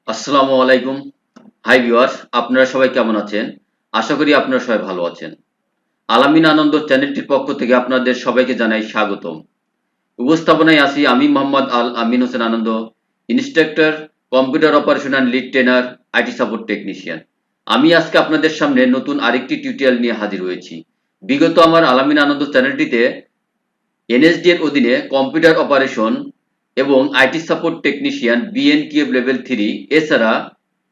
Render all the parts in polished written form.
আসসালামু আলাইকুম। Hi viewers, আপনারা সবাই কেমন আছেন? আশা করি আপনারা সবাই ভালো আছেন। আলামিন আনন্দ চ্যানেলটির পক্ষ থেকে আপনাদের সবাইকে জানাই স্বাগতম। উপস্থাপনায় আছি আমি Mohammad Al-Amin Hossain Ananda, instructor, computer operation and lead trainer, IT support technician. আমি আজকে আপনাদের সামনে নতুন আরেকটি টিউটোরিয়াল নিয়ে হাজির হয়েছি। বিগত আমার আলামিন আনন্দ চ্যানেলটিতে এনএসডি এর অধীনে কম্পিউটার অপারেশন এবং IT support technician BNQF level 3 এছাড়া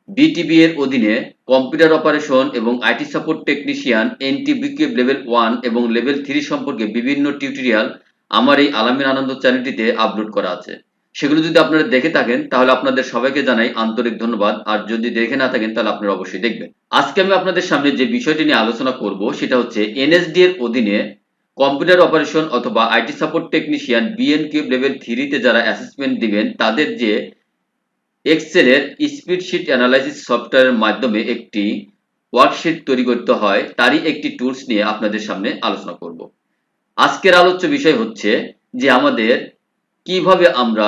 বিটিবি এর অধীনে কম্পিউটার অপারেশন এবং আইটি সাপোর্ট টেকনিশিয়ান এনটিবিকিউএফ লেভেল 1 এবং লেভেল 3 সম্পর্কে বিভিন্ন টিউটোরিয়াল আমার এই আলামিন আনন্দ চ্যানেলটিতে আপলোড করা আছে। সেগুলো যদি আপনারা দেখে থাকেন তাহলে আপনাদের সবাইকে জানাই আন্তরিক ধন্যবাদ, আর যদি দেখে না থাকেন তাহলে আপনারা অবশ্যই দেখবেন। আজকে আমি আপনাদের সামনে যে বিষয়টি নিয়ে আলোচনা করব সেটা হচ্ছে এনএসডি এর অধীনে কম্পিউটার অপারেশন অথবা IT support technician BNQF level 3 তে যারা অ্যাসেসমেন্ট দিবেন তাদের যে এক্সেলের স্প্রেডশিট অ্যানালাইসিস সফটওয়্যারের মাধ্যমে একটি ওয়ার্কশিট তৈরি করতে হয় তারই একটি টুলস নিয়ে আপনাদের সামনে আলোচনা করব। আজকের আলোচ্য বিষয় হচ্ছে যে আমাদের কিভাবে আমরা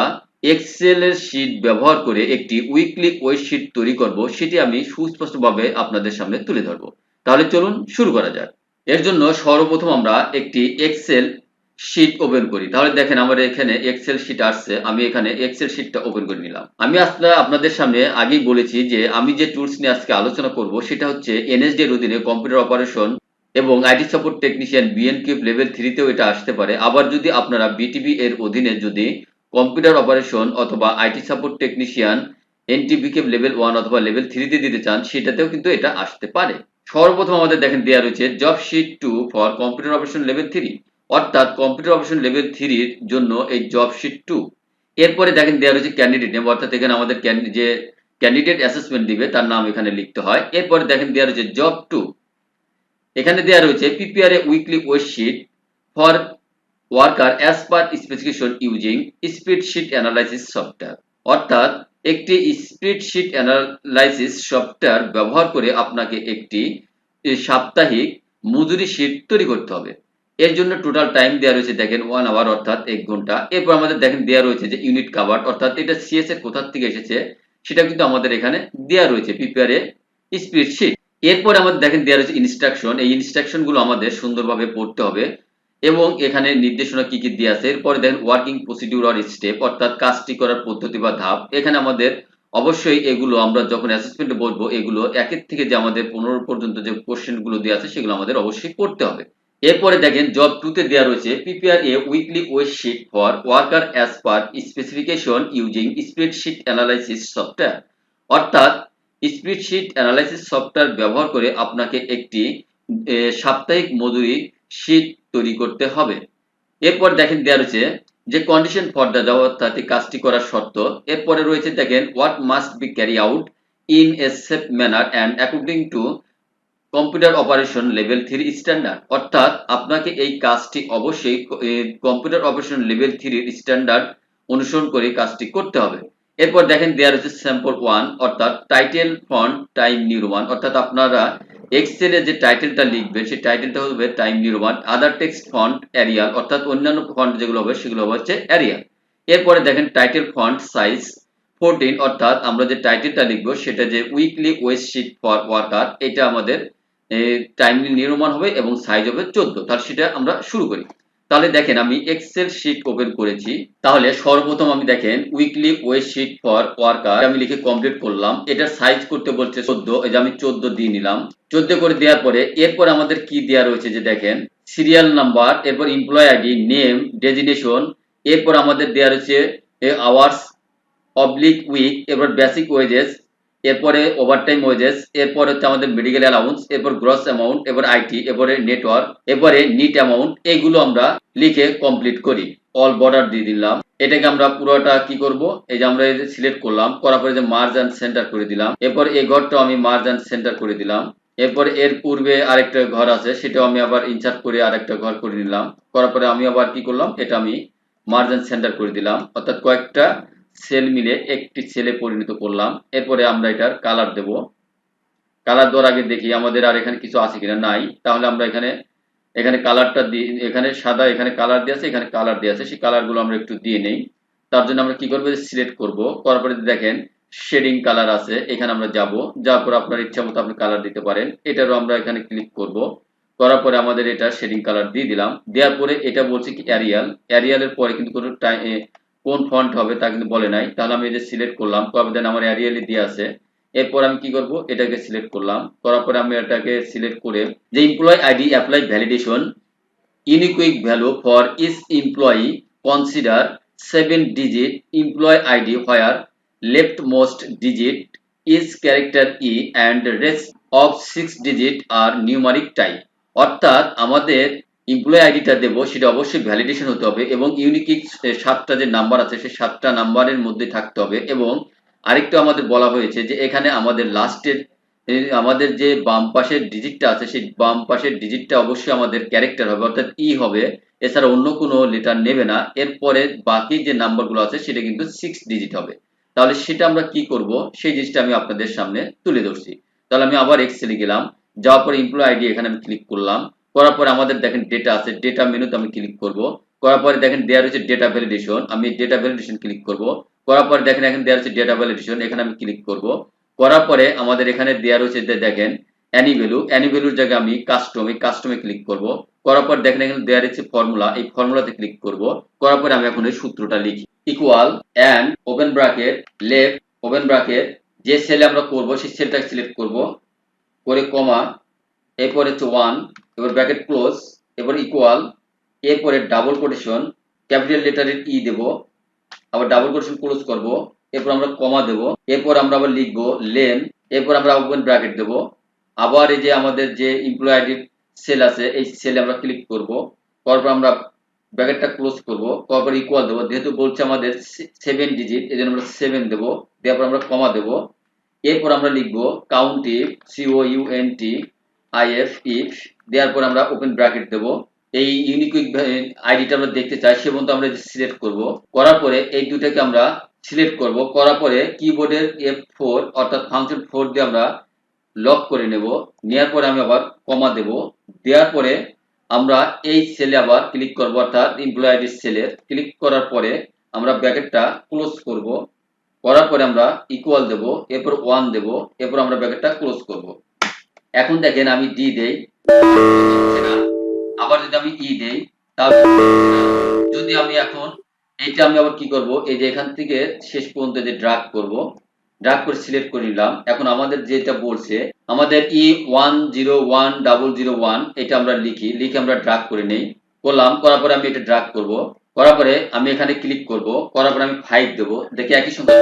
এক্সেলের শীট ব্যবহার করে একটি উইকলি ওয়ার্কশিট তৈরি করব সেটি আমি সুস্পষ্টভাবে আপনাদের সামনে তুলে ধরব। তাহলে চলুন শুরু করা যাক। এর জন্য সর্বপ্রথম আমরা একটি এক্সেল শীট ওপেন করি। তাহলে দেখেন আমার এখানে এক্সেল শীট আসছে, আমি এখানে এক্সেল শীটটা ওপেন করে নিলাম। আমি আজকে আপনাদের সামনে আগেই বলেছি যে আমি যে টুলস নিয়ে আজকে আলোচনা করব সেটা হচ্ছে এনএসডি এর অধীনে কম্পিউটার অপারেশন এবং IT support technician BNQF level 3 তেও এটা আসতে পারে। আবার যদি আপনারা বিটিবি এর অধীনে যদি কম্পিউটার অপারেশন অথবা আইটি সাপোর্ট টেকনিশিয়ান এনটিবিকিউএফ লেভেল 1 অথবা লেভেল 3 তে দিতে চান সেটাতেও কিন্তু এটা আসতে পারে। সর্বপ্রথম আমাদের দেখেন দেয়া রয়েছে job sheet 2 for computer operation level 3, অর্থাৎ কম্পিউটার অপারেশন লেভেল 3 এর জন্য এই জব শিট 2। এরপরে দেখেন দেয়া রয়েছে ক্যান্ডিডেট নেম, অর্থাৎ এখানে আমাদের যে ক্যান্ডিডেট অ্যাসেসমেন্ট দিবে তার নাম এখানে লিখতে হয়। এরপরে দেখেন দেয়া রয়েছে জব 2, এখানে দেয়া রয়েছে prepare a weekly worksheet for worker as per specification using spreadsheet analysis software, অর্থাৎ একটি স্প্রেডশিট অ্যানালাইসিস সফটওয়্যার ব্যবহার করে আপনাকে একটি সাপ্তাহিক মজুরি শীট তৈরি করতে হবে। এর জন্য টোটাল টাইম দেওয়া রয়েছে দেখেন 1 আওয়ার অর্থাৎ 1 ঘন্টা। এরপর আমাদের দেখেন দেওয়া রয়েছে যে ইউনিট কভার, অর্থাৎ এটা সিএস এর কোথা থেকে এসেছে সেটা কিন্তু আমাদের এখানে দেওয়া রয়েছে প্রিপেয়ার এ স্প্রেডশিট। এরপর আমাদের দেখেন দেওয়া রয়েছে ইনস্ট্রাকশন, এই ইনস্ট্রাকশন গুলো আমাদের সুন্দরভাবে পড়তে হবে এবং এখানে নির্দেশনা কি কি দেওয়া আছে। এরপরে দেখেন ওয়ার্কিং প্রসিডিউর অর স্টেপ, অর্থাৎ কাজটি করার পদ্ধতি বা ধাপ। এখানে আমাদের অবশ্যই এগুলো আমরা যখন অ্যাসেসমেন্টে বসবো এগুলো একের থেকে যে আমাদের 15 পর্যন্ত যে কোশ্চেন গুলো দেওয়া আছে সেগুলো আমাদের অবশ্যই করতে হবে। এরপরে দেখেন জব 2 তে দেওয়া রয়েছে prepare a weekly worksheet for worker as per specification using spreadsheet analysis software, অর্থাৎ স্প্রেডশিট অ্যানালাইসিস সফটওয়্যার ব্যবহার করে আপনাকে একটি সাপ্তাহিক মজুরি শীট তৈরি করতে হবে। এরপর দেখেন দেওয়া রয়েছে যে কন্ডিশন ফর দ্য জব, অর্থাৎ কাজটি করার শর্ত। এরপরে রয়েছে দেখেন what must be carry out in a safe manner and according to computer operation level 3 standard, অর্থাৎ আপনাকে এই কাজটি অবশ্যই কম্পিউটার অপারেশন লেভেল 3 স্ট্যান্ডার্ড অনুসরণ করে কাজটি করতে হবে। এরপর দেখেন দেয়ার হচ্ছে স্যাম্পল 1, অর্থাৎ title font time new Roman, অর্থাৎ আপনারা এক্সেলে যে টাইটেলটা লিখবেন সেই টাইটেলটা হবে টাইম নিউ রোমান। আদার টেক্সট ফন্ট এরিয়াল, অর্থাৎ অন্যান্য ফন্ট যেগুলো হবে সেগুলো হচ্ছে এরিয়াল। এরপরে দেখেন টাইটেল ফন্ট সাইজ 14, অর্থাৎ আমরা যে টাইটেলটা লিখবো সেটা যে উইকলি ওয়ার্কশিট ফর ওয়ার্কার, এটা আমাদের টাইমলি নির্মাণ হবে এবং সাইজ হবে 14। তাহলে সেটা আমরা শুরু করি। তাহলে দেখেন আমি এক্সেল শীট ওপেন করেছি। তাহলে সর্বপ্রথম আমি দেখেন উইকলি ওয়ার্কশিট ফর ওয়ার্কার আমি লিখে কমপ্লিট করলাম। এটার সাইজ করতে বলছে 14, এই যে আমি 14 দিয়ে নিলাম। 14 করে দেওয়ার পরে এরপর আমাদের কি দেওয়া রয়েছে যে দেখেন সিরিয়াল নাম্বার, এরপর এমপ্লয় আইডি, নেম, ডেজিগনেশন, এরপর আমাদের দেওয়া রয়েছে আওয়ার্স অবলিক উইক, এরপর বেসিক ওয়েজেস, এরপরে ওভারটাইম ওয়েজেস, এরপর হচ্ছে আমাদের মেডিকেল অ্যালাউন্স, এরপর গ্রস অ্যামাউন্ট, এরপর আইটি, এরপরে নেটওয়ার্ক, এরপরে নিট অ্যামাউন্ট। এইগুলো আমরা লিখে কমপ্লিট করি। অল বর্ডার দিয়ে দিলাম। এটাকে আমরা পুরোটা কি করব, এই যে আমরা সিলেক্ট করলাম, করার পরে যে মার্জ এন্ড সেন্টার করে দিলাম। এরপর এই ঘরটা আমি মার্জ এন্ড সেন্টার করে দিলাম। এরপর এর পূর্বে আরেকটা ঘর আছে সেটাও আমি আবার ইনসার্ট করে আরেকটা ঘর করে নিলাম। করার পরে আমি আবার কি করলাম, এটা আমি মার্জ এন্ড সেন্টার করে দিলাম, অর্থাৎ কয়েকটা সেল মিলে একটি সেলে পরিণত করলাম। এরপরে আমরা এটার কালার দেব। কালার দেওয়ার আগে দেখি আমাদের আর এখানে কিছু আছে কিনা, নাই। তাহলে আমরা এখানে এখানে কালারটা দিই, এখানে সাদা, এখানে কালার দিয়ে আছে, এখানে কালার দিয়ে আছে, সেই কালারগুলো আমরা একটু দিয়ে নেই। তার জন্য আমরা কি করবো, সিলেক্ট করব, করার পরে দেখেন শেডিং কালার আছে, এখানে আমরা যাব, যাওয়ার পর আপনার ইচ্ছা মতো আপনি কালার দিতে পারেন। এটারও আমরা এখানে ক্লিক করব, করার পরে আমাদের এটা শেডিং কালার দিয়ে দিলাম। দেওয়ার পরে এটা বলছে কি এরিয়ালের পরে কিন্তু কোনো কোন ফন্ট হবে তা কিন্তু বলে নাই। তাহলে আমি এই যে সিলেক্ট করলাম, কবে দেন আমার এরিয়ালই দিয়ে আছে। এরপর আমি কি করব, এটাকে সিলেক্ট করলাম, করার পরে আমি এটাকে সিলেক্ট করে যে employee ID apply validation unique value for each employee, consider 7-digit employee ID where leftmost digit is character E and the rest of 6 digit are numeric type। অর্থাৎ আমাদের এমপ্লয়ি আইডিটা দেব, সেটা অবশ্যই ভ্যালিডেশন হতে হবে এবং ইউনিক 7টা যে নাম্বার আছে সেই 7টা নাম্বারের মধ্যে থাকতে হবে। এবং আরেকটু আমাদের বলা হয়েছে যে এখানে আমাদের লাস্টের আমাদের যে বাম পাশের ডিজিটটা আছে সেই বাম পাশের ডিজিটটা অবশ্যই আমাদের ক্যারেক্টার হবে, অর্থাৎ ই হবে, এছাড়া অন্য কোনো লেটার নেবে না। এরপরে বাকি যে নাম্বারগুলো আছে সেটা কিন্তু 6 ডিজিট হবে। তাহলে সেটা আমরা কি করব, সেই জিনিসটা আমি আপনাদের সামনে তুলে ধরছি। তাহলে আমি আবার এক্সেলে গেলাম, যাওয়ার পরে এমপ্লয়ি আইডি এখানে আমি ক্লিক করলাম, করার পরে আমাদের দেখেন ডেটা আছে, ডেটা মেনুতে আমি ক্লিক করব, করার পরে দেখেন দেয়ার হচ্ছে ডেটা ভ্যালিডেশন, আমি ডেটা ভ্যালিডেশন ক্লিক করব, করার পরে দেখেন এখানে দেয়ার হচ্ছে ডেটা ভ্যালিডেশন, এখানে আমি ক্লিক করব, করার পরে আমাদের এখানে দেওয়া রয়েছে দেখেন অ্যানি ভ্যালুর জায়গায় আমি কাস্টমে ক্লিক করব, করার পর দেখেন এখানে দেওয়া রয়েছে ফর্মুলা, এই ফর্মুলাতে ক্লিক করব, করার পরে আমি এখন এই সূত্রটা লিখি, equal and open bracket left open bracket, যে সেলে আমরা করব সেই সেলটাকে সিলেক্ট করব, করে কমা, এরপর হচ্ছে 1, এবার ব্র্যাকেট ক্লোজ, এবার ইকুয়াল, এরপরে ডাবল কোটেশন ক্যাপিটাল লেটারের ই দেব, আবার ডাবল কোটেশন ক্লোজ করব, এরপর আমরা কমা দেব, এরপর আমরা আবার লিখবো লেন, এরপর আমরা ওপেন ব্র্যাকেট দেব, আবার এই যে আমাদের যে এমপ্লয়ি আইডি সেল আছে এই সেলে আমরা ক্লিক করব, তারপর আমরা ব্র্যাকেটটা ক্লোজ করব, তারপর ইকুয়াল দেব, যেহেতু বলছে আমাদের 7 ডিজিট এজন্য আমরা 7 দেব, দেওয়ার পর আমরা কমা দেব, এরপর আমরা লিখবো কাউন্ট ইফ COUNTIF দেওয়ার পর আমরা ওপেন ব্র্যাকেট দেব, এই ইউনিক আইডিটা আমরা দেখতে চাই সে পর্যন্ত আমরা সিলেক্ট করব, করার পরে এই দুটাকে আমরা সিলেক্ট করব, করার পরে কিবোর্ডের F4 অর্থাৎ ফাংশন 4 দিয়ে আমরা লক করে নেব, নেওয়ার পরে আমি আবার কমা দেব, দেওয়ার পরে আমরা এই সেলে আবার ক্লিক করব, অর্থাৎ এমপ্লয়ি আইডি সেলের ক্লিক করার পরে আমরা ব্র্যাকেটটা ক্লোজ করব, করার পরে আমরা ইকুয়াল দেব, এরপর 1 দেব, এরপর আমরা ব্র্যাকেটটা ক্লোজ করব। এখন দেখেন আমি ডি দেই, আবার যদি আমি ই দেই তাহলে যদি আমি এখন এইটা আমি আবার কি করব, এই যে এখান থেকে শেষ পর্যন্ত যে ড্রাগ করব, ড্রাগ করে সিলেক্ট করে নিলাম। এখন আমাদের যেটা বলছে আমাদের E101001 এটা আমরা লিখে আমরা ড্রাগ করে নেই, করলাম, করার পরে আমি এটা ড্রাগ করব, করার পরে আমি এখানে ক্লিক করব, করার পরে আমি 5 দেব, দেখি একই সংখ্যা,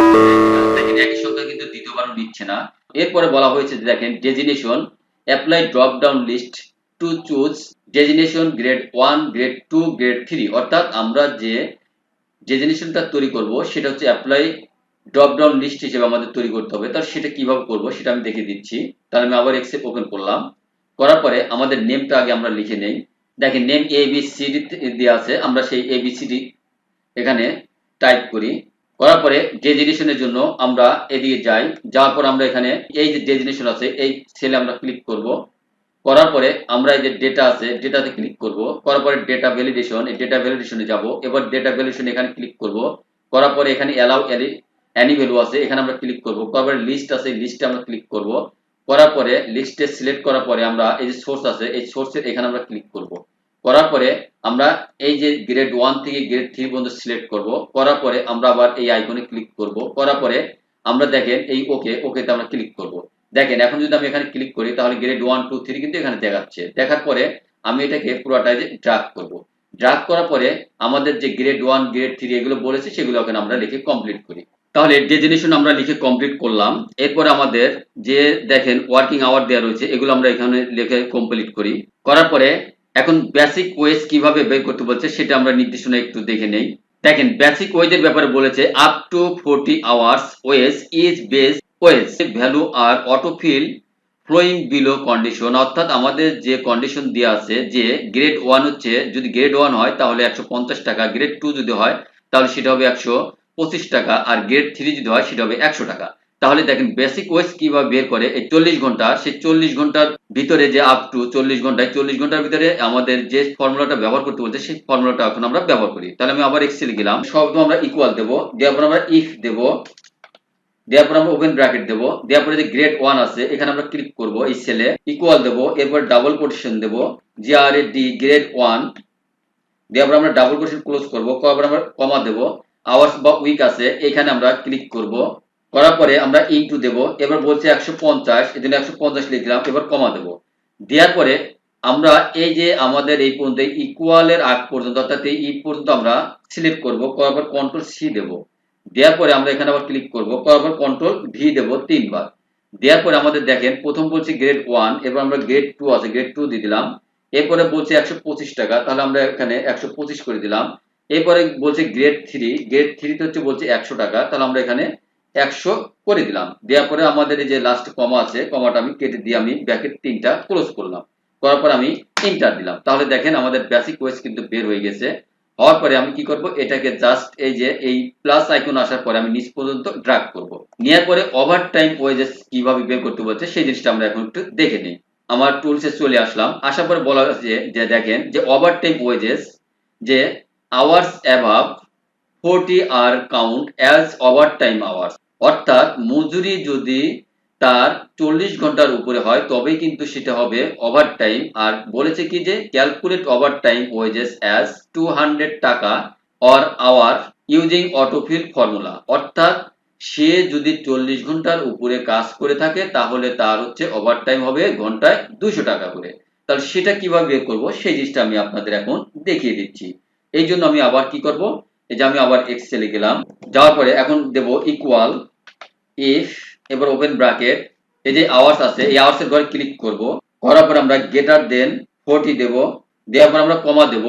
দেখেন একই সংখ্যা কিন্তু দ্বিতীয়বারও নিচ্ছে না। এরপরে বলা হয়েছে যে দেখেন designation apply drop down list to choose designation grade 1 grade 2 grade 3, অর্থাৎ আমরা যে ডেজিগনেশনটা তৈরি করব সেটা হচ্ছে অ্যাপ্লাই ড্রপ ডাউন লিস্ট হিসেবে আমাদের তৈরি করতে হবে। তাহলে সেটা কিভাবে করব সেটা আমি দেখিয়ে দিচ্ছি। তাহলে আমি আবার এক্সেল ওপেন করলাম, করার পরে আমাদের নেমটা আগে আমরা লিখে নেই, দেখেন নেম ABCD দেওয়া আছে, আমরা সেই ABCD এখানে টাইপ করি, করার পরে ডেজিগনেশনের জন্য আমরা এদিকে যাই, যাওয়ার পর আমরা এখানে এই যে ডেজিগনেশন আছে এই সেলে আমরা ক্লিক করব, করার পরে আমরা এই যে ডেটা আছে ডেটাতে ক্লিক করব, করার পরে ডেটা ভ্যালিডেশন, এই ডেটা ভ্যালিডেশনে যাব, এবার ডেটা ভ্যালিডেশন এখানে ক্লিক করব, করার পরে এখানে অ্যালাউ অ্যানি ভ্যালু আছে এখানে আমরা ক্লিক করব, করার পরে লিস্ট আছে লিস্টে আমরা ক্লিক করব, করার পরে লিস্টে সিলেক্ট করার পরে আমরা এই যে সোর্স আছে এই সোর্সের এখানে আমরা ক্লিক করব, করার পরে আমরা এই যে গ্রেড 1 থেকে গ্রেড 3 পর্যন্ত সিলেক্ট করব, করার পরে আমরা আবার এই আইকনে ক্লিক করব, করার পরে আমরা দেখেন এই ওকেতে আমরা ক্লিক করব, দেখেন এখন যদি আমি এখানে ক্লিক করি তাহলে গ্রেড 1 2 3 কিন্তু এখানে দেখাচ্ছে, দেখার পরে আমি এটাকে পুরোটাই যে ড্রাগ করব, ড্রাগ করার পরে আমাদের যে গ্রেড 1 গ্রেড 3 এগুলো বলেছে সেগুলো এখানে আমরা লিখে কমপ্লিট করি। তাহলে ডেজিগনেশন আমরা লিখে কমপ্লিট করলাম, এরপর আমাদের যে দেখেন ওয়ার্কিং আওয়ার দেওয়া রয়েছে এগুলো আমরা এখানে লিখে কমপ্লিট করি, করার পরে এখন বেসিক ওয়েজ কিভাবে বের করতে বলছে সেটা আমরা নির্দেশনা একটু দেখে নেই। দেখেন বেসিক ওয়েজের ব্যাপারে বলেছে up to 40 hours wage is base wage value আর অটোফিল ফ্লোয়িং বিলো কন্ডিশন, অর্থাৎ আমাদের যে কন্ডিশন দেওয়া আছে যে গ্রেড 1 হচ্ছে যদি গ্রেড 1 হয় তাহলে 150 টাকা, গ্রেড 2 যদি হয় তাহলে সেটা হবে 125 টাকা, আর গ্রেড 3 যদি হয় সেটা হবে 100 টাকা। তাহলে দেখেন বেসিক ওয়েজ কিভাবে বের করে, এই 40 ঘন্টা সেই 40 ঘন্টার ভিতরে যে আপ টু 40 ঘন্টায় 40 ঘন্টার ভিতরে আমাদের যে ফর্মুলাটা ব্যবহার করতে বলছে সেই ফর্মুলাটা এখন আমরা ব্যবহার করি। তাহলে আমি আবার এক্সেল গেলাম, সব আমরা ইকুয়াল দেব, দেওয়ার পর আমরা ইফ দেব, দেওয়ার পর আমরা ওপেন ব্র্যাকেট দেব, দেওয়ার পরে যে গ্রেড 1 আছে এখানে আমরা ক্লিক করব, এই সেলে ইকুয়াল দেব, এরপর ডাবল কোটেশন দেব, GRAD গ্রেড 1, দেওয়ার পর আমরা ডাবল কোটেশন ক্লোজ করব, করার পর আমরা কমা দেব, আওয়ার্স বা উইক আছে এখানে আমরা ক্লিক করব, করার পরে আমরা ইনটু দেব, এবার বলছে 150, এজন্য 150 লিখলাম, এবার কমা দেব, দেওয়ার পরে আমরা এই যে আমাদের এই পর্যন্ত ইকুয়ালের আগ পর্যন্ত অর্থাৎ এই পর্যন্ত আমরা সিলেক্ট করব, করার পর কন্ট্রোল সি দেব, দেওয়ার পরে আমরা এখানে আবার ক্লিক করব, করার পর কন্ট্রোল ভি দেব 3 বার, দেওয়ার পরে আমাদের দেখেন প্রথম বলছে গ্রেড 1, এবার আমরা গ্রেড 2 আছে গ্রেড 2 দিয়ে দিলাম, এরপরে বলছে 125 টাকা, তাহলে আমরা এখানে 125 করে দিলাম, এরপরে বলছে গ্রেড 3, গ্রেড 3 তে হচ্ছে বলছে 100 টাকা, তাহলে আমরা এখানে 100 করে দিলাম, দেওয়ার পরে আমাদের এই যে লাস্ট কমা আছে কমাটা আমি কেটে দিয়ে আমি ব্র্যাকেট 3টা ক্লোজ করলাম, করার পর আমি এন্টার দিলাম, তাহলে দেখেন আমাদের বেসিক ওয়েজ কিন্তু বের হয়ে গেছে। হওয়ার পরে আমি কি করব, এটাকে জাস্ট এই যে এই প্লাস আইকন আসার পরে আমি নিচ পর্যন্ত ড্র্যাগ করব, নেওয়ার পরে ওভারটাইম ওয়েজেস কিভাবে বের করতে বলছে সেই জিনিসটা আমরা এখন একটু দেখে নিই। আমার টুলসে চলে আসলাম, আসার পরে বলা আছে যে দেখেন যে ওভারটাইম ওয়েজেস যে আওয়ার্স অ্যাবাভ 40 আর কাউন্ট অ্যাজ ওভারটাইম আওয়ার্স, অর্থাৎ মজুরি যদি তার 40 ঘন্টার উপরে হয় তবেই কিন্তু সেটা হবে ওভারটাইম, আর বলেছে কি যে ক্যালকুলেট ওভারটাইম ওয়েজেস অ্যাজ 200 টাকা or hour using autofill formula, অর্থাৎ সে যদি 40 ঘন্টার উপরে কাজ করে থাকে তাহলে তার হচ্ছে ওভারটাইম হবে ঘন্টায় 200 টাকা করে। তাহলে সেটা কিভাবে বের করব সেই জিনিসটা আমি আপনাদের এখন দেখিয়ে দিচ্ছি। এই জন্য আমি আবার কি করব, এই যে আমি আবার এক্সেলে গেলাম, যাওয়ার পরে এখন দেব ইকুয়াল ইফ, এবার ওপেন ব্র্যাকেট, এই যে আওয়ার্স আছে এই আওয়ার্স এর ঘরে ক্লিক করব, করার পর আমরা গ্রেটার দেন 40 দেব, দেওয়ার পর আমরা কমা দেব,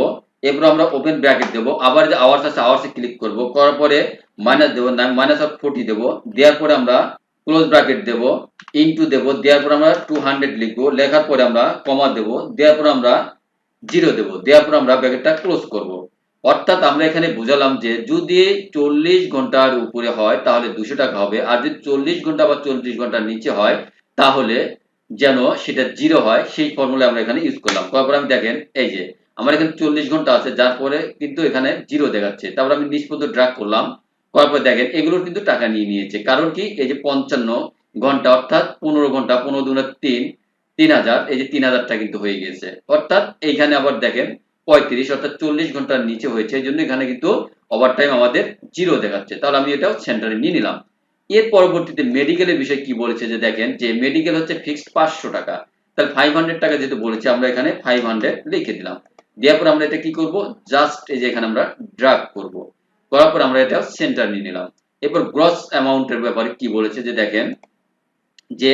এরপর আমরা ওপেন ব্র্যাকেট দেব, আবার যে আওয়ার্স আছে আওয়ার্সে ক্লিক করব, করার পরে মাইনাস দেব, মাইনাস অফ 40 দেব, দেওয়ার পরে আমরা ক্লোজ ব্র্যাকেট দেব, ইনটু দেব, দেওয়ার পর আমরা 200 লিখব, লেখার পরে আমরা কমা দেব, দেওয়ার পর আমরা 0 দেব, দেওয়ার পর আমরা ব্র্যাকেটটা ক্লোজ করব, অর্থাৎ আমরা এখানে বুঝালাম যে যদি 40 ঘন্টার উপরে হয় তাহলে 200 টাকা হবে, আর যদি 40 ঘন্টা বা 40 ঘন্টার নিচে হয় তাহলে যেন সেটা 0 হয় সেই ফর্মুলা আমরা এখানে ইউজ করলাম। তারপর আমি দেখেন এই যে আমার এখানে 40 ঘন্টা আছে যার পরে কিন্তু এখানে 0 দেখাচ্ছে, তারপর আমি নিচ পর্যন্ত ড্র্যাগ করলাম, করার পর দেখেন এগুলোর কিন্তু টাকা নিয়ে নিয়েছে, কারণ কি এই যে 55 ঘন্টা অর্থাৎ 15 ঘন্টা, 15 দুগুণে 3, 3000, এই যে 3000টা কিন্তু হয়ে গেছে, অর্থাৎ এইখানে আবার দেখেন 35 অর্থাৎ 40 ঘন্টার নিচে হয়েছে, এই জন্য এখানে কিন্তু ওভারটাইম আমাদের 0 দেখাচ্ছে, তাহলে আমি এটাও সেন্টারে নিয়ে নিলাম। এর পরবর্তীতে মেডিকেলের বিষয় কি বলেছে যে দেখেন যে মেডিকেল হচ্ছে ফিক্সড 500 টাকা, তাহলে 500 টাকা যেহেতু বলেছে আমরা এখানে 500 লিখে দিলাম, দেওয়ার পর আমরা এটা কি করব, জাস্ট এই যে এখানে আমরা ড্র্যাগ করব, করার পর আমরা এটা সেন্টার নিয়ে নিলাম। এরপর গ্রস অ্যামাউন্টের ব্যাপারে কি বলেছে যে দেখেন যে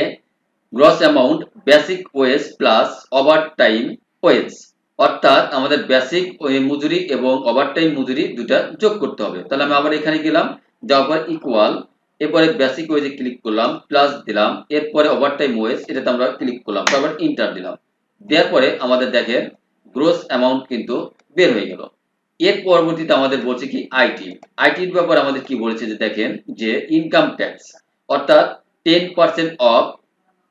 gross amount basic wage plus overtime wage, অর্থাৎ আমাদের বেসিক মজুরি এবং ওভারটাইম মজুরি দুটা যোগ করতে হবে, তাহলে আমি আবার এখানে গেলাম, যাওয়ার পর ইকুয়াল, এরপরে বেসিক ওয়েজে ক্লিক করলাম, প্লাস দিলাম, এরপরে ওভারটাইম ওয়েজ এটাতে আমরা ক্লিক করলাম, তারপর ইন্টার দিলাম, দেওয়ার পরে আমাদের দেখেন গ্রস অ্যামাউন্ট কিন্তু বের হয়ে গেল। এর পরবর্তীতে আমাদের বলছে কি আইটির ব্যাপারে আমাদের কি বলেছে যে দেখেন যে ইনকাম ট্যাক্স, অর্থাৎ 10% অফ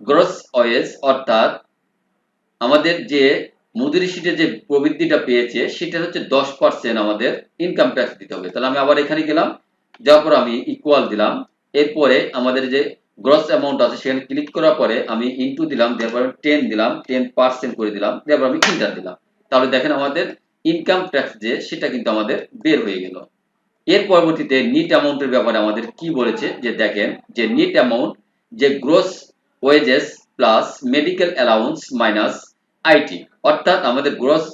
গ্রস ওয়েজ, অর্থাৎ আমাদের যে মজুরি শিটে যে প্রবৃদ্ধিটা পেয়েছে সেটা হচ্ছে 10% আমাদের ইনকাম ট্যাক্স দিতে হবে, তাহলে আমি আবার এখানে গেলাম, যাওয়ার পর আমি ইকুয়াল দিলাম, এরপরে আমাদের যে গ্রস অ্যামাউন্ট আছে সেখানে ক্লিক করার পরে আমি ইনটু দিলাম, তারপর 10 দিলাম, 10% করে দিলাম, তারপর আমি ইন্টার দিলাম, তাহলে দেখেন আমাদের ইনকাম ট্যাক্স যে সেটা কিন্তু আমাদের বের হয়ে গেল। এর পরবর্তীতে নিট অ্যামাউন্টের ব্যাপারে আমাদের কি বলেছে যে দেখেন যে নিট অ্যামাউন্ট যে gross wages plus medical allowance minus IT, অর্থাৎ আমাদের গ্রস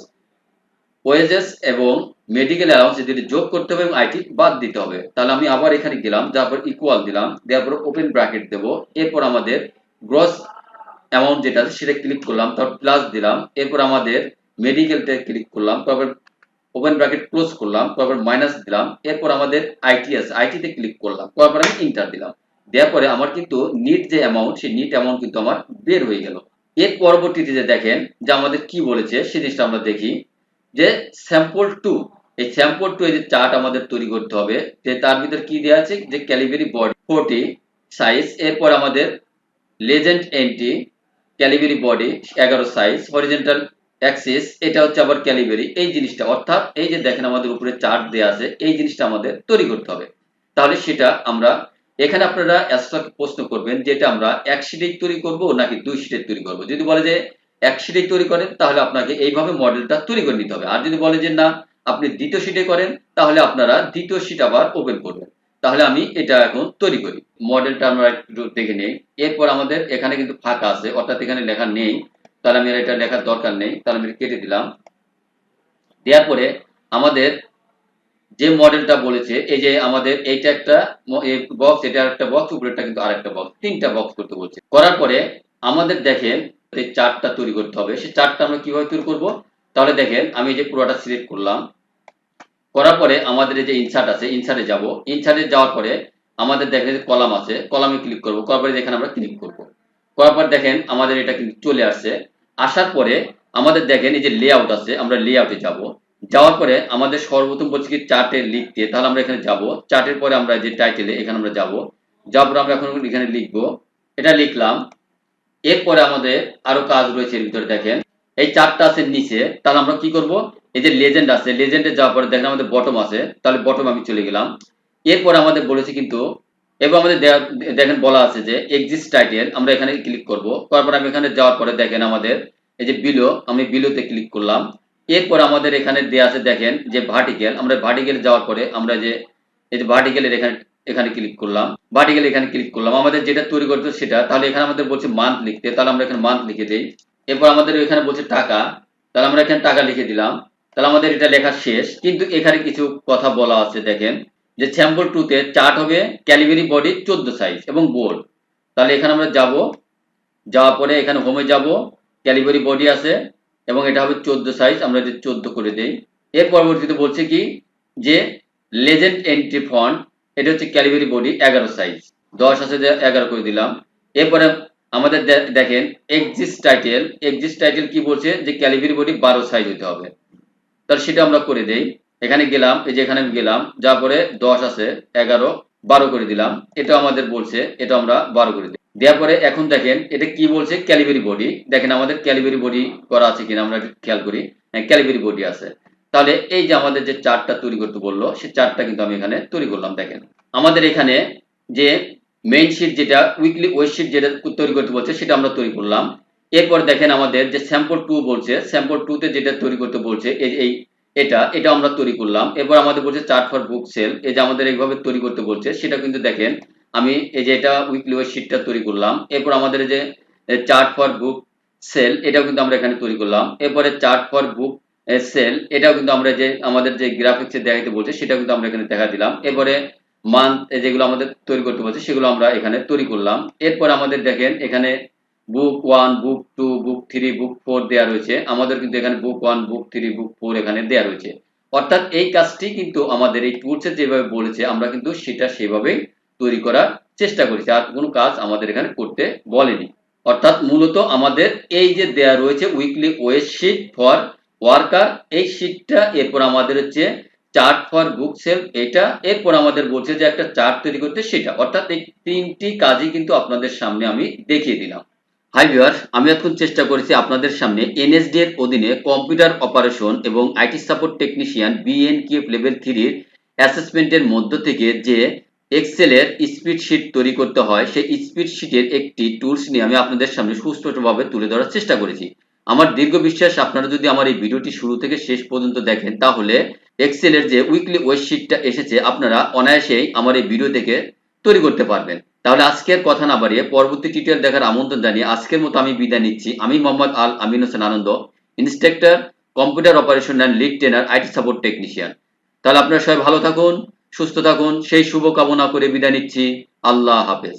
ওয়েজেস এবং মেডিকেল অ্যালাউন্স যদি যোগ করতে হবে এবং আইটি বাদ দিতে হবে, তাহলে আমি আবার এখানে গেলাম, তারপর ইকুয়াল দিলাম, দেওয়ার পর ওপেন ব্র্যাকেট দেব, এরপর আমাদের গ্রস অ্যামাউন্ট যেটা আছে সেটা ক্লিক করলাম, তারপর প্লাস দিলাম, এরপর আমাদের মেডিকেলটা ক্লিক করলাম, তারপর ওপেন ব্র্যাকেট ক্লোজ করলাম, তারপর মাইনাস দিলাম, এরপর আমাদের আইটি আছে আইটিতে ক্লিক করলাম, তারপর আমি ইন্টার দিলাম, দেওয়ার পরে আমার কিন্তু নিট যে অ্যামাউন্ট সেই নিট অ্যামাউন্ট কিন্তু আমার বের হয়ে গেল। এর পরবর্তীতে যে দেখেন যে আমাদের কি বলেছে সেই জিনিসটা আমরা দেখি যে স্যাম্পল 2, এই স্যাম্পল 2 এই যে চার্ট আমাদের তৈরি করতে হবে, যে তার ভিতর কি দেওয়া আছে যে ক্যালিভারি বডি 40 সাইজ, এরপর আমাদের লেজেন্ড এন্টি Calibri body 11 size, horizontal axis এটা হচ্ছে আবার ক্যালিভারি, এই জিনিসটা অর্থাৎ এই যে দেখেন আমাদের উপরে চার্ট দেয়া আছে এই জিনিসটা আমাদের তৈরি করতে হবে, তাহলে সেটা আমরা এখানে আপনারা এক্সট্রা প্রশ্ন করবেন যে এটা আমরা এক শীটেই তৈরি করব নাকি দুই শীটের তৈরি করব। যদি বলে যে এক শীটেই তৈরি করেন তাহলে আপনাকে এইভাবে মডেলটা তৈরি করে নিতে হবে। আর যদি বলে যে না আপনি দ্বিতীয় শীটে করেন তাহলে আপনারা দ্বিতীয় শীট আবার ওপেন করবেন। তাহলে আমি এটা এখন তৈরি করি। মডেলটা আমরা একটু দেখে নেই। এরপর আমাদের এখানে কিন্তু ফাঁকা আছে, অর্থাৎ এখানে লেখা নেই। তাহলে আমি এটা লেখার দরকার নেই, তাহলে আমি কেটে দিলাম। দেওয়ার পরে আমাদের যে মডেলটা বলেছে এই যে আমাদের এইটা একটা বক্স, এটা একটা বক্স, উপরেরটা কিন্তু আরেকটা বক্স, তিনটা বক্স করতে বলছে। করার পরে আমাদের দেখেন এই চার্টটা তৈরি করতে হবে। সেই চার্টটা আমরা কিভাবে তৈরি করব, তাহলে দেখেন আমি এই যে পুরোটা সিলেক্ট করলাম। করার পরে আমাদের এই যে ইনসার্ট আছে, ইনসার্টে যাব। ইনসার্টে যাওয়ার পরে আমাদের দেখেন যে কলাম আছে, কলামে ক্লিক করব। করার পরে এখানে আমরা ক্লিক করব। করার পর দেখেন আমাদের এটা কিন্তু চলে আসছে। আসার পরে আমাদের দেখেন এই যে লেআউট আছে, আমরা লেআউটে যাব। যাওয়ার পরে আমাদের সর্বপ্রথম বলছি কি চার্টে লিখতে, তাহলে আমরা এখানে যাব। চার্টের পরে আমরা যে টাইটেলে এখানে আমরা যাব। যাওয়ার পরে আমরা এখন এখানে লিখব, এটা লিখলাম। এরপরে আমাদের আরো কাজ রয়েছে এর ভিতরে। দেখেন এই চার্টটা আছে নিচে, তাহলে আমরা কি করব, এই যে লেজেন্ড আছে, লেজেন্ডে যাওয়ার পরে দেখেন আমাদের বটম আছে, তাহলে বটম আমি চলে গেলাম। এরপরে আমাদের বলেছে কিন্তু এবং আমাদের দেখেন বলা আছে যে এক্সিস্ট টাইটেল, আমরা এখানে ক্লিক করব। করার পর আমি এখানে যাওয়ার পরে দেখেন আমাদের এই যে বিলো, আমি বিলোতে ক্লিক করলাম। এরপর আমাদের এখানে দেয়া আছে দেখেন যে ভার্টিক্যাল, আমরা ভার্টিক্যালে যাওয়ার পরে আমরা যে এই যে ভার্টিক্যালের এখানে এখানে ক্লিক করলাম। ভার্টিক্যাল এখানে ক্লিক করলাম, আমাদের যেটা তৈরি করতে সেটা। তাহলে এখানে আমাদের বলছে মান্থ লিখতে, তাহলে আমরা এখানে মান্থ লিখে দেই। এরপর আমাদের এখানে বলছে টাকা, তাহলে আমরা এখানে টাকা লিখে দিলাম। তাহলে আমাদের এটা লেখা শেষ। কিন্তু এখানে কিছু কথা বলা আছে দেখেন যে স্যাম্পল 2 তে চার্ট হবে ক্যালিবারি বডি 14 সাইজ এবং বোল্ড। তাহলে এখানে আমরা যাব, যাওয়ার পরে এখানে হোমে যাব, ক্যালিবারি বডি আছে এবং এটা হবে 14 সাইজ, আমরা এটা 14 করে দেই। এর পরবর্তীতে বলছে কি যে লেজেন্ড এন্ট্রি ফন্ট, এটা হচ্ছে ক্যালিবারি বডি 11 সাইজ, 10 আছে যে 11 করে দিলাম। এরপরে আমাদের দেখেন এক্সিস্ট টাইটেল, এক্সিস্ট টাইটেল কি বলছে যে ক্যালিবারি বডি 12 সাইজ হতে হবে, তাহলে সেটা আমরা করে দেই। এখানে গেলাম, এই যে এখানে গেলাম, যার পরে 10 আছে 11 12 করে দিলাম। এটা আমাদের বলছে, এটা আমরা 12 করে দিই। দেওয়ার পরে এখন দেখেন এটা কি বলছে ক্যালিবারি বডি, দেখেন আমাদের ক্যালিবারি বডি করা আছে কিনা আমরা একটু খেয়াল করি। হ্যাঁ, ক্যালিবারি বডি আছে। তাহলে এই যে আমাদের যে চার্টটা তৈরি করতে বললো সেই চার্টটা কিন্তু আমি এখানে তৈরি করলাম। দেখেন আমাদের এখানে যে মেইন শিট যেটা উইকলি ওয়েস্ট শিট যেটা তৈরি করতে বলছে সেটা আমরা তৈরি করলাম। এরপর দেখেন আমাদের যে স্যাম্পল 2 বলছে, স্যাম্পল 2 তে যেটা তৈরি করতে বলছে এই এটা আমরা তৈরি করলাম। এরপর আমাদের বলছে চার্ট ফর বুক সেল, এই যে আমাদের এইভাবে তৈরি করতে বলছে সেটা কিন্তু দেখেন আমি এই যে এটা উইকলি ওয়েস্ট শিটটা তৈরি করলাম। এরপর আমাদের যে চার্ট ফর বুক সেল এটাও কিন্তু আমরা এখানে তৈরি করলাম। এরপরে চার্ট ফর বুক সেল এটাও কিন্তু আমরা যে আমাদের যে গ্রাফিক্সে দেখাইতে বলছে সেটা কিন্তু আমরা এখানে দেখা দিলাম। এরপরে মান্থ যেগুলো আমাদের তৈরি করতে বলছে সেগুলো আমরা এখানে তৈরি করলাম। এরপর আমাদের দেখেন এখানে বুক 1 বুক 2 বুক 3 বুক 4 দেয়া রয়েছে, আমাদের কিন্তু এখানে বুক 1 বুক 3 বুক 4 এখানে দেয়া রয়েছে। অর্থাৎ এই কাজটি কিন্তু আমাদের এই টুলসে যেভাবে বলেছে আমরা কিন্তু সেটা সেভাবেই তৈরি করার চেষ্টা করেছি, আর কোনো কাজ আমাদের এখানে করতে বলেনি। অর্থাৎ মূলত আমাদের এই যে দেয়া রয়েছে weekly waste sheet for worker, এই শিটটা, এরপর আমাদের হচ্ছে চার্ট ফর বুক সেল এটা, এরপর আমাদের বলছে যে একটা চার্ট তৈরি করতে সেটা। অর্থাৎ এই তিনটি কাজই কিন্তু আপনাদের সামনে আমি দেখিয়ে দিলাম। হাই ভিউয়ার্স, আমি এখন চেষ্টা করেছি আপনাদের সামনে এনএসডি এর অধীনে কম্পিউটার অপারেশন এবং আইটি সাপোর্ট টেকনিশিয়ান বিএনকিএফ লেভেল 3 এর অ্যাসেসমেন্টের মধ্য থেকে যে এক্সেলের স্প্রেড শীট তৈরি করতে হয় সেই স্প্রেড শীটের একটি টুলস নিয়ে আমি আপনাদের সামনে সুস্পষ্টভাবে তুলে ধরার চেষ্টা করেছি। আমার দীর্ঘ বিশ্বাস আপনারা যদি আমার এই ভিডিওটি শুরু থেকে শেষ পর্যন্ত দেখেন তাহলে এক্সেলের যে উইকলি ওয়েস্ট শীটটা এসেছে আপনারা অনায়াসেই আমার এই ভিডিও থেকে তৈরি করতে পারবেন। তাহলে আজকের কথা না বাড়িয়ে পরবর্তী টিউটোরিয়াল দেখার আমন্ত্রণ জানিয়ে আজকের মতো আমি বিদায় নিচ্ছি। আমি Mohammad Al Amin Hossain Ananda, instructor, computer operation and lead trainer, IT support technician. তাহলে আপনারা সবাই ভালো থাকুন, সুস্থ থাকুন, সেই শুভ কামনা করে বিদায় নিচ্ছি। আল্লাহ হাফেজ।